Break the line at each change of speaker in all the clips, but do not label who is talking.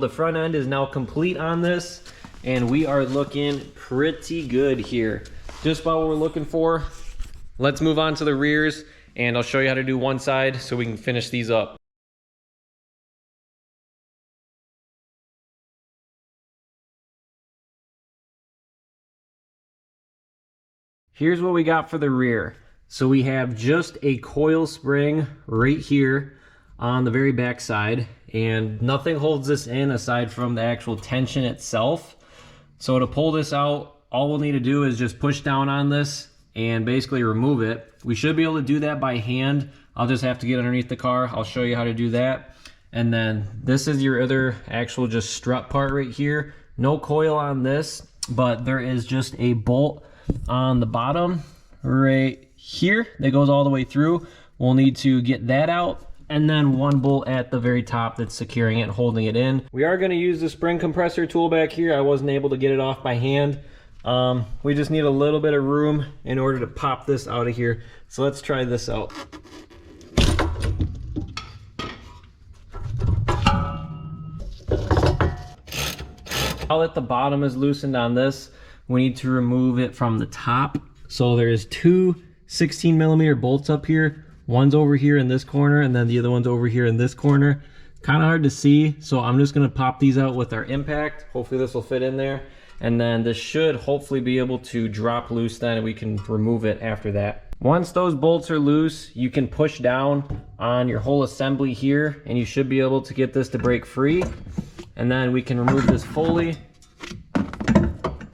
The front end is now complete on this, and we are looking pretty good here. Just about what we're looking for. Let's move on to the rears, and I'll show you how to do one side so we can finish these up. Here's what we got for the rear. So we have just a coil spring right here on the very back side, and nothing holds this in aside from the actual tension itself. So to pull this out, all we'll need to do is just push down on this and basically remove it. We should be able to do that by hand. I'll just have to get underneath the car. I'll show you how to do that. And then this is your other actual just strut part right here. No coil on this, but there is just a bolt on the bottom right here that goes all the way through. We'll need to get that out, and then one bolt at the very top that's securing it and holding it in. We are going to use the spring compressor tool back here. I wasn't able to get it off by hand. We just need a little bit of room in order to pop this out of here. So let's try this out. Now that the bottom is loosened on this, we need to remove it from the top. So there's two 16mm bolts up here. One's over here in this corner, and then the other one's over here in this corner. Kind of hard to see, so I'm just gonna pop these out with our impact. Hopefully this will fit in there. And then this should hopefully be able to drop loose then, and we can remove it after that. Once those bolts are loose, you can push down on your whole assembly here, and you should be able to get this to break free. And then we can remove this fully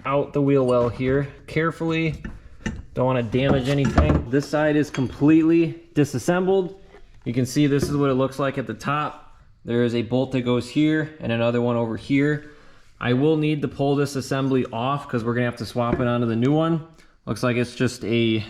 out the wheel well here. Carefully, don't want to damage anything. This side is completely disassembled. You can see this is what it looks like at the top. There is a bolt that goes here and another one over here. I will need to pull this assembly off because we're gonna have to swap it onto the new one. Looks like it's just a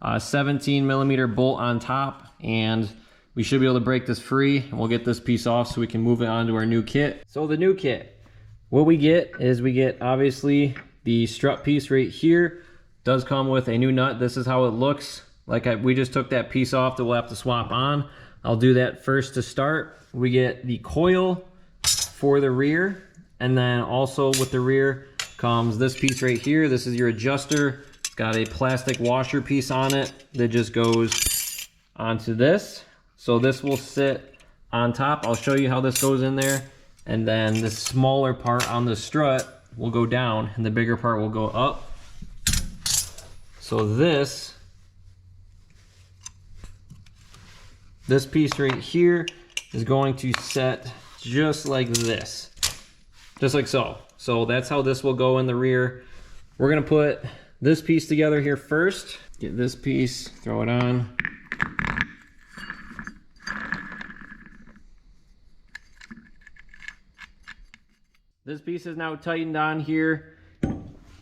17mm bolt on top, and we should be able to break this free, and we'll get this piece off so we can move it onto our new kit. So the new kit, what we get is we get obviously the strut piece right here. Does come with a new nut. This is how it looks. We just took that piece off that we'll have to swap on. I'll do that first to start. We get the coil for the rear, and then also with the rear comes this piece right here. This is your adjuster. It's got a plastic washer piece on it that just goes onto this. So this will sit on top. I'll show you how this goes in there. And then the smaller part on the strut will go down, and the bigger part will go up. So this piece right here is going to set just like this, just like so. So that's how this will go in the rear. We're gonna put this piece together here first. Get this piece, throw it on. This piece is now tightened on here.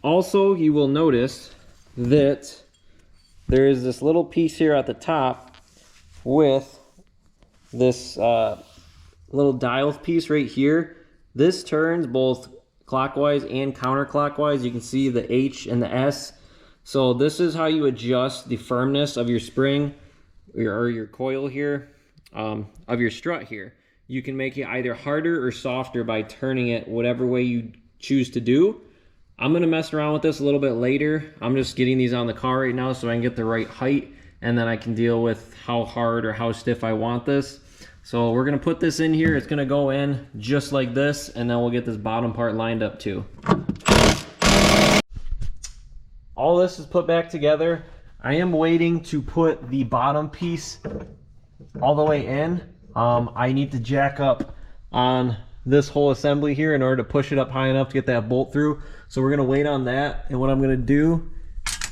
Also, you will notice that there is this little piece here at the top with this little dial piece right here. This turns both clockwise and counterclockwise. You can see the H and the S. So this is how you adjust the firmness of your spring or your coil here, of your strut here. You can make it either harder or softer by turning it whatever way you choose to do. I'm going to mess around with this a little bit later. I'm just getting these on the car right now so I can get the right height, and then I can deal with how hard or how stiff I want this. So we're going to put this in here. It's going to go in just like this, and then we'll get this bottom part lined up too. All this is put back together. I am waiting to put the bottom piece all the way in. I need to jack up on this whole assembly here in order to push it up high enough to get that bolt through. So we're gonna wait on that, and what I'm gonna do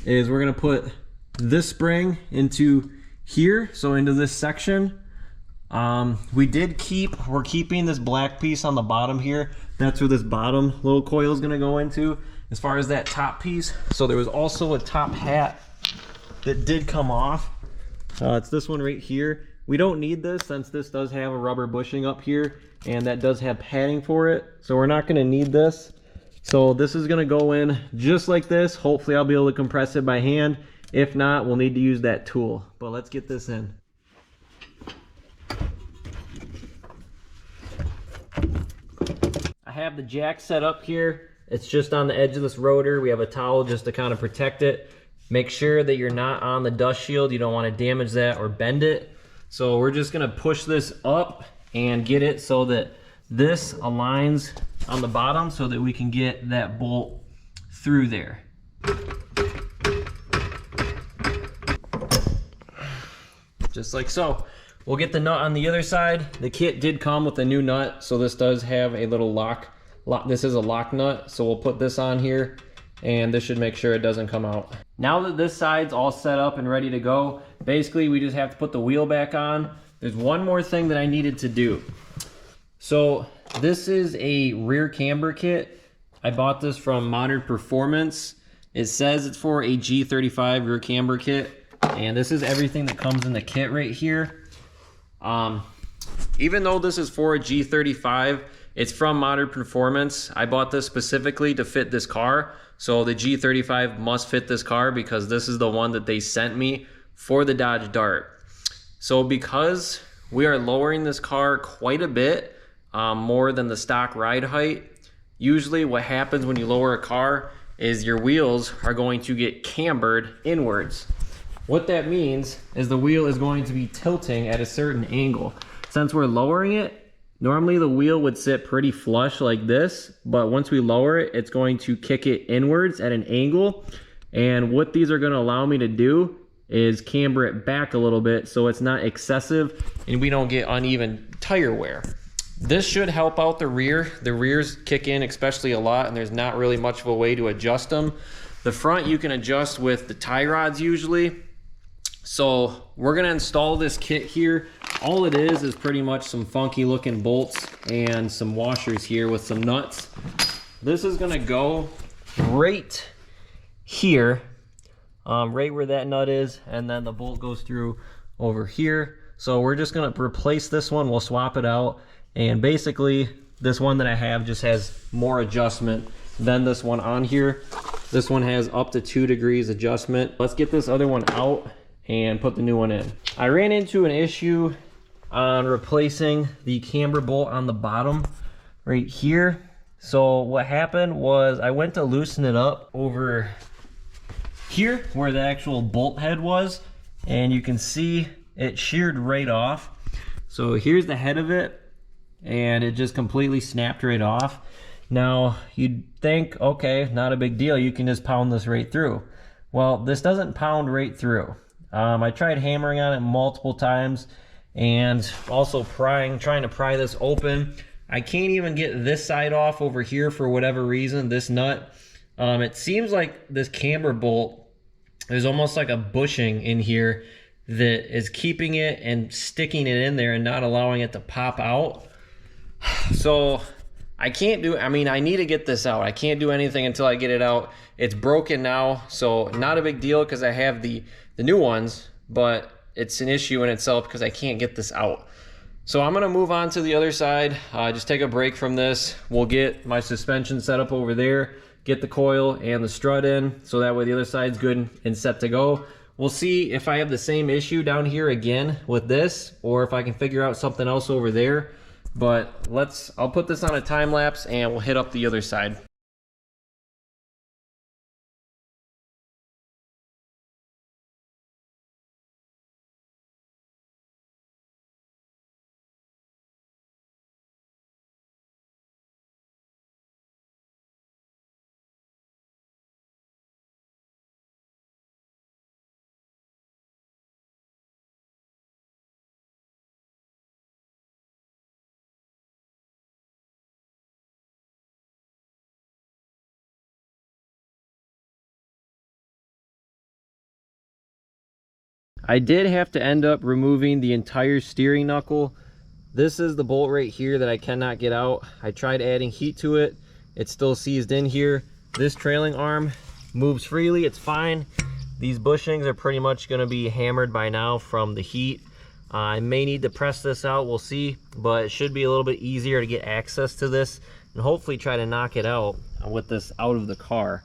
is we're gonna put this spring into here, so into this section. We're keeping this black piece on the bottom here. That's where this bottom little coil is gonna go into as far as that top piece. So there was also a top hat that did come off. It's this one right here. We don't need this since this does have a rubber bushing up here, and that does have padding for it, so we're not going to need this. So this is going to go in just like this. Hopefully I'll be able to compress it by hand. If not, we'll need to use that tool. But let's get this in. I have the jack set up here. It's just on the edge of this rotor. We have a towel just to kind of protect it. Make sure that you're not on the dust shield. You don't want to damage that or bend it. So we're just gonna push this up and get it so that this aligns on the bottom so that we can get that bolt through there. Just like so. We'll get the nut on the other side. The kit did come with a new nut, so this does have a little lock. This is a lock nut, so we'll put this on here, and this should make sure it doesn't come out. Now that this side's all set up and ready to go, basically we just have to put the wheel back on. There's one more thing that I needed to do. So this is a rear camber kit. I bought this from Modern Performance. It says it's for a G35 rear camber kit, and this is everything that comes in the kit right here. Even though this is for a G35, it's from Modern Performance. I bought this specifically to fit this car. So the G35 must fit this car because this is the one that they sent me for the Dodge Dart. So because we are lowering this car quite a bit, more than the stock ride height, usually what happens when you lower a car is your wheels are going to get cambered inwards. What that means is the wheel is going to be tilting at a certain angle. Since we're lowering it, normally the wheel would sit pretty flush like this, but once we lower it, it's going to kick it inwards at an angle. And what these are going to allow me to do is camber it back a little bit so it's not excessive and we don't get uneven tire wear. This should help out the rear. The rears kick in especially a lot, and there's not really much of a way to adjust them. The front you can adjust with the tie rods usually. So we're gonna install this kit here. All it is pretty much some funky looking bolts and some washers here with some nuts. This is gonna go right here, right where that nut is, and then the bolt goes through over here. So we're just gonna replace this one. We'll swap it out, and basically this one that I have just has more adjustment than this one on here. This one has up to 2 degrees adjustment. Let's get this other one out and put the new one in. I ran into an issue on replacing the camber bolt on the bottom right here. So what happened was I went to loosen it up over here where the actual bolt head was, and you can see it sheared right off. So here's the head of it, and it just completely snapped right off. Now you'd think, okay, not a big deal, you can just pound this right through. Well, this doesn't pound right through. I tried hammering on it multiple times and also trying to pry this open. I can't even get this side off over here for whatever reason, this nut. It seems like this camber bolt, there's almost like a bushing in here that is keeping it and sticking it in there and not allowing it to pop out. So I can't do, I mean, I need to get this out. I can't do anything until I get it out. It's broken now, so not a big deal because I have the new ones, but it's an issue in itself because I can't get this out. So I'm gonna move on to the other side, just take a break from this. We'll get my suspension set up over there, get the coil and the strut in, so that way the other side's good and set to go. We'll see if I have the same issue down here again with this, or if I can figure out something else over there. But I'll put this on a time lapse and we'll hit up the other side. I did have to end up removing the entire steering knuckle. This is the bolt right here that I cannot get out. I tried adding heat to it. It's still seized in here. This trailing arm moves freely, it's fine. These bushings are pretty much gonna be hammered by now from the heat. I may need to press this out, we'll see, but it should be a little bit easier to get access to this and hopefully try to knock it out with this out of the car.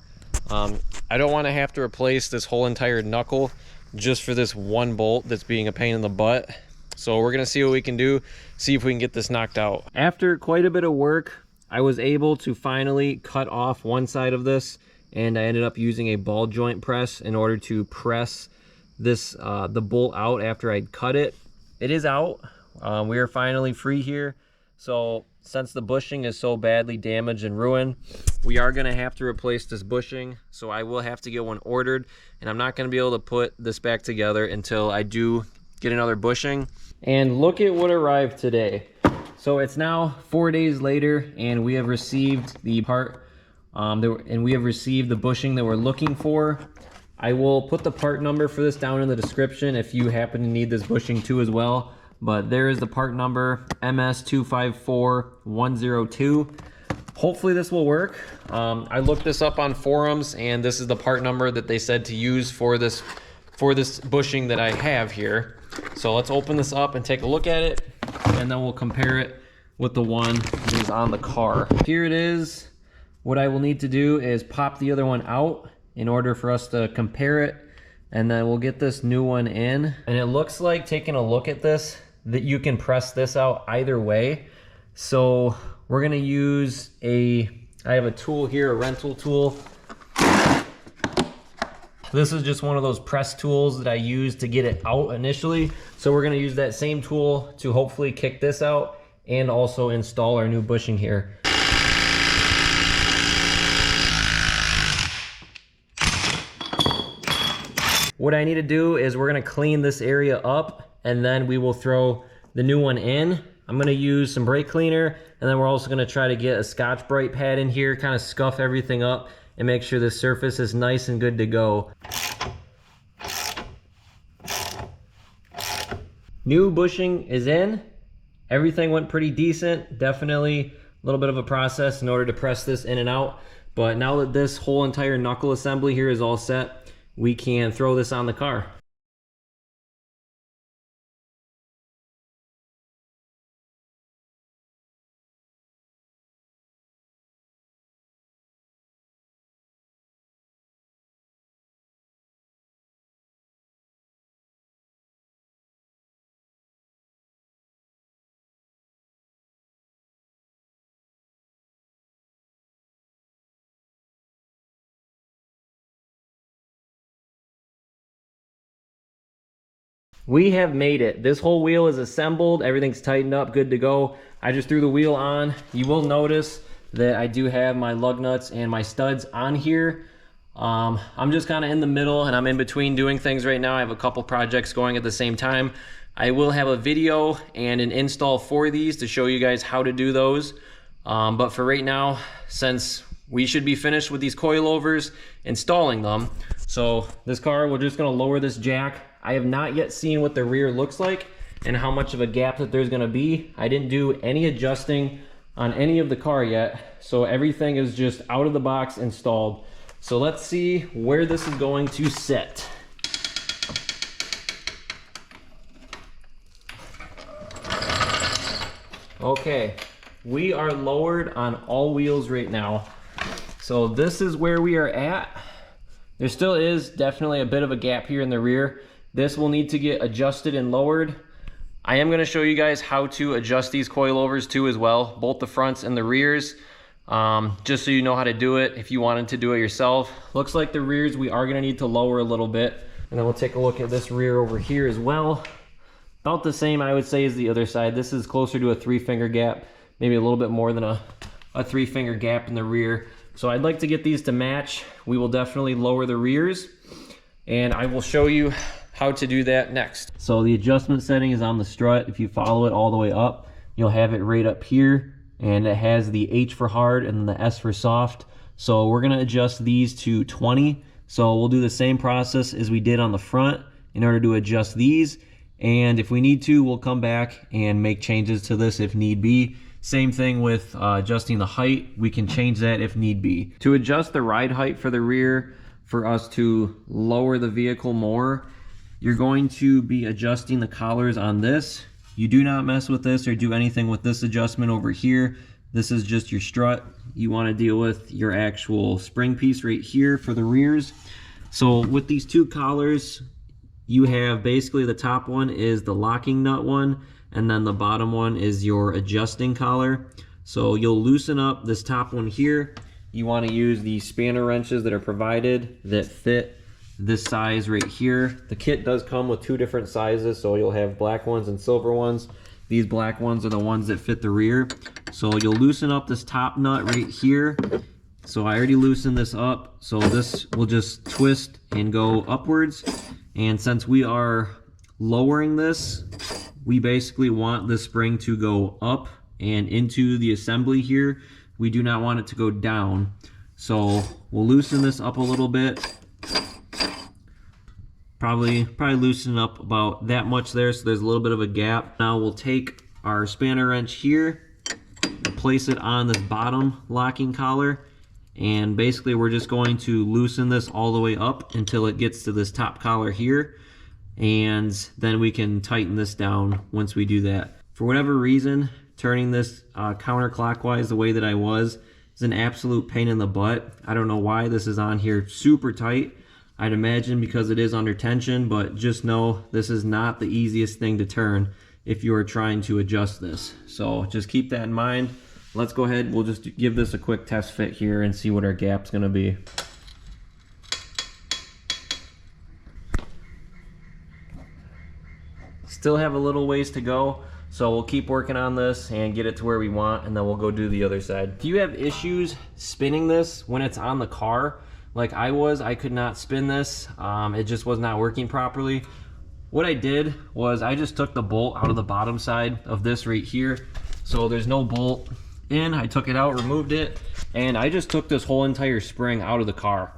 I don't wanna have to replace this whole entire knuckle just for this one bolt that's being a pain in the butt. So we're gonna see what we can do, see if we can get this knocked out. After quite a bit of work, I was able to finally cut off one side of this, and I ended up using a ball joint press in order to press this the bolt out after I'd cut it. It is out. We are finally free here. So since the bushing is so badly damaged and ruined, we are going to have to replace this bushing. So I will have to get one ordered, and I'm not going to be able to put this back together until I do get another bushing. And look at what arrived today. So it's now 4 days later, and we have received the part, and we have received the bushing that we're looking for. I will put the part number for this down in the description if you happen to need this bushing too as well. But there is the part number, MS254102. Hopefully this will work. I looked this up on forums, and this is the part number that they said to use for this bushing that I have here. So let's open this up and take a look at it, and then we'll compare it with the one that is on the car. Here it is. What I will need to do is pop the other one out in order for us to compare it, and then we'll get this new one in. And it looks like, taking a look at this, that you can press this out either way. So we're gonna use I have a tool here, a rental tool. This is just one of those press tools that I use to get it out initially. So we're gonna use that same tool to hopefully kick this out and also install our new bushing here. What I need to do is we're gonna clean this area up, and then we will throw the new one in. I'm gonna use some brake cleaner, and then we're also gonna try to get a Scotch-Brite pad in here, kind of scuff everything up and make sure the surface is nice and good to go. New bushing is in. Everything went pretty decent. Definitely a little bit of a process in order to press this in and out. But now that this whole entire knuckle assembly here is all set, we can throw this on the car. We have made it. This whole wheel is assembled. Everything's tightened up, good to go. I just threw the wheel on. You will notice that I do have my lug nuts and my studs on here. I'm just kind of in the middle, and I'm in between doing things right now. I have a couple projects going at the same time. I will have a video and an install for these to show you guys how to do those. But for right now, since we should be finished with these coilovers, installing them. So this car, we're just gonna lower this jack. I have not yet seen what the rear looks like and how much of a gap that there's gonna be. I didn't do any adjusting on any of the car yet, so everything is just out of the box installed. So let's see where this is going to sit. Okay, we are lowered on all wheels right now. So this is where we are at. There still is definitely a bit of a gap here in the rear. This will need to get adjusted and lowered. I am gonna show you guys how to adjust these coilovers too as well, both the fronts and the rears, just so you know how to do it if you wanted to do it yourself. Looks like the rears we are gonna need to lower a little bit, and then we'll take a look at this rear over here as well. About the same, I would say, as the other side. This is closer to a 3-finger gap, maybe a little bit more than a 3-finger gap in the rear. So I'd like to get these to match. We will definitely lower the rears, and I will show you how to do that next. So the adjustment setting is on the strut. If you follow it all the way up, you'll have it right up here, and it has the H for hard and the S for soft. So we're gonna adjust these to 20. So we'll do the same process as we did on the front in order to adjust these. And if we need to, we'll come back and make changes to this if need be. Same thing with adjusting the height. We can change that if need be. To adjust the ride height for the rear, for us to lower the vehicle more, you're going to be adjusting the collars on this. You do not mess with this or do anything with this adjustment over here. This is just your strut. You want to deal with your actual spring piece right here for the rears. So with these two collars, you have basically the top one is the locking nut one, and then the bottom one is your adjusting collar. So you'll loosen up this top one here. You want to use the spanner wrenches that are provided that fit this size right here. The kit does come with 2 different sizes, so you'll have black ones and silver ones. These black ones are the ones that fit the rear. So you'll loosen up this top nut right here. So I already loosened this up, so this will just twist and go upwards. And since we are lowering this, we basically want the spring to go up and into the assembly here. We do not want it to go down. So we'll loosen this up a little bit. Probably loosen up about that much there, so there's a little bit of a gap. Now we'll take our spanner wrench here, place it on this bottom locking collar, and basically we're just going to loosen this all the way up until it gets to this top collar here, and then we can tighten this down once we do that. For whatever reason, turning this counterclockwise the way that I was is an absolute pain in the butt. I don't know why this is on here super tight. I'd imagine because it is under tension, but just know this is not the easiest thing to turn if you are trying to adjust this. So just keep that in mind. Let's go ahead, we'll just give this a quick test fit here and see what our gap's gonna be. Still have a little ways to go, so we'll keep working on this and get it to where we want, and then we'll go do the other side. If you have issues spinning this when it's on the car, like I could not spin this. It just was not working properly. What I did was I just took the bolt out of the bottom side of this right here. So there's no bolt in. I took it out, removed it, and I just took this whole entire spring out of the car.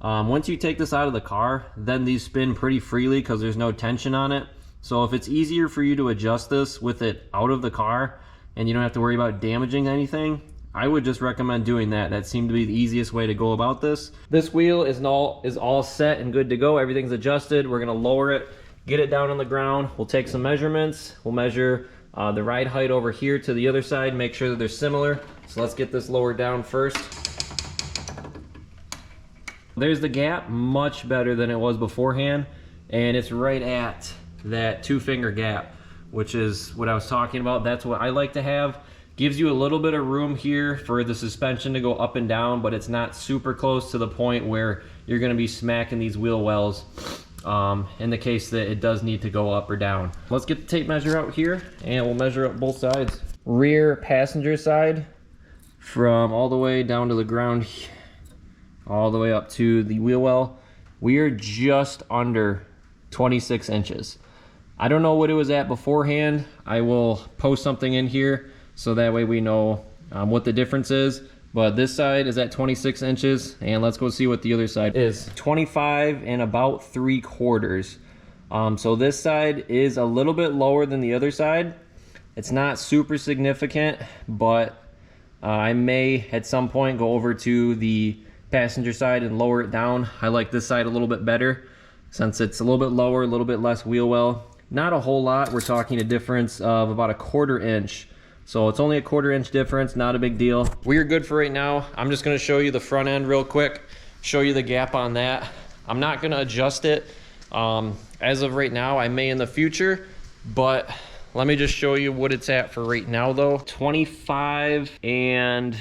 Once you take this out of the car, then these spin pretty freely because there's no tension on it. So if it's easier for you to adjust this with it out of the car and you don't have to worry about damaging anything, I would just recommend doing that. That seemed to be the easiest way to go about this. This wheel is all set and good to go. Everything's adjusted. We're gonna lower it, get it down on the ground. We'll take some measurements. We'll measure the ride height over here to the other side, make sure that they're similar. So let's get this lowered down first. There's the gap, much better than it was beforehand. And it's right at that 2-finger gap, which is what I was talking about. That's what I like to have. Gives you a little bit of room here for the suspension to go up and down, but it's not super close to the point where you're going to be smacking these wheel wells in the case that it does need to go up or down. Let's get the tape measure out here and we'll measure up both sides. Rear passenger side from all the way down to the ground, all the way up to the wheel well, we are just under 26 inches. I don't know what it was at beforehand. I will post something in here so that way we know what the difference is. But this side is at 26 inches, and let's go see what the other side is. 25 and about 3/4. So this side is a little bit lower than the other side. It's not super significant, but I may at some point go over to the passenger side and lower it down. I like this side a little bit better since it's a little bit lower, a little bit less wheel well. Not a whole lot. We're talking a difference of about 1/4 inch. So it's only a 1/4 inch difference, not a big deal. We're good for right now. I'm just gonna show you the front end real quick, show you the gap on that. I'm not gonna adjust it as of right now. I may in the future, but let me just show you what it's at for right now though. 25 and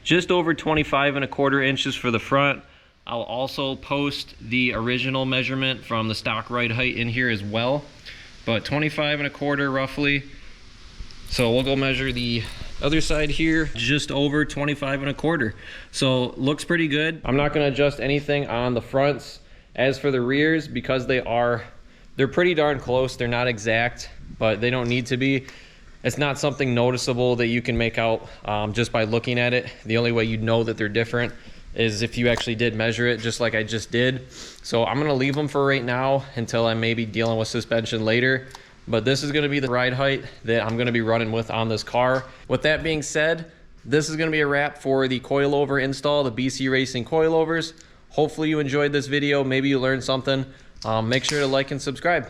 just over 25 and 1/4 inches for the front. I'll also post the original measurement from the stock ride height in here as well, but 25 and 1/4 roughly. So we'll go measure the other side here, just over 25 and 1/4. So looks pretty good. I'm not gonna adjust anything on the fronts. As for the rears, because they're pretty darn close. They're not exact, but they don't need to be. It's not something noticeable that you can make out just by looking at it. The only way you'd know that they're different is if you actually did measure it, just like I just did. So I'm gonna leave them for right now until I may be dealing with suspension later. But this is gonna be the ride height that I'm gonna be running with on this car. With that being said, this is gonna be a wrap for the coilover install, the BC Racing Coilovers. Hopefully you enjoyed this video. Maybe you learned something. Make sure to like and subscribe.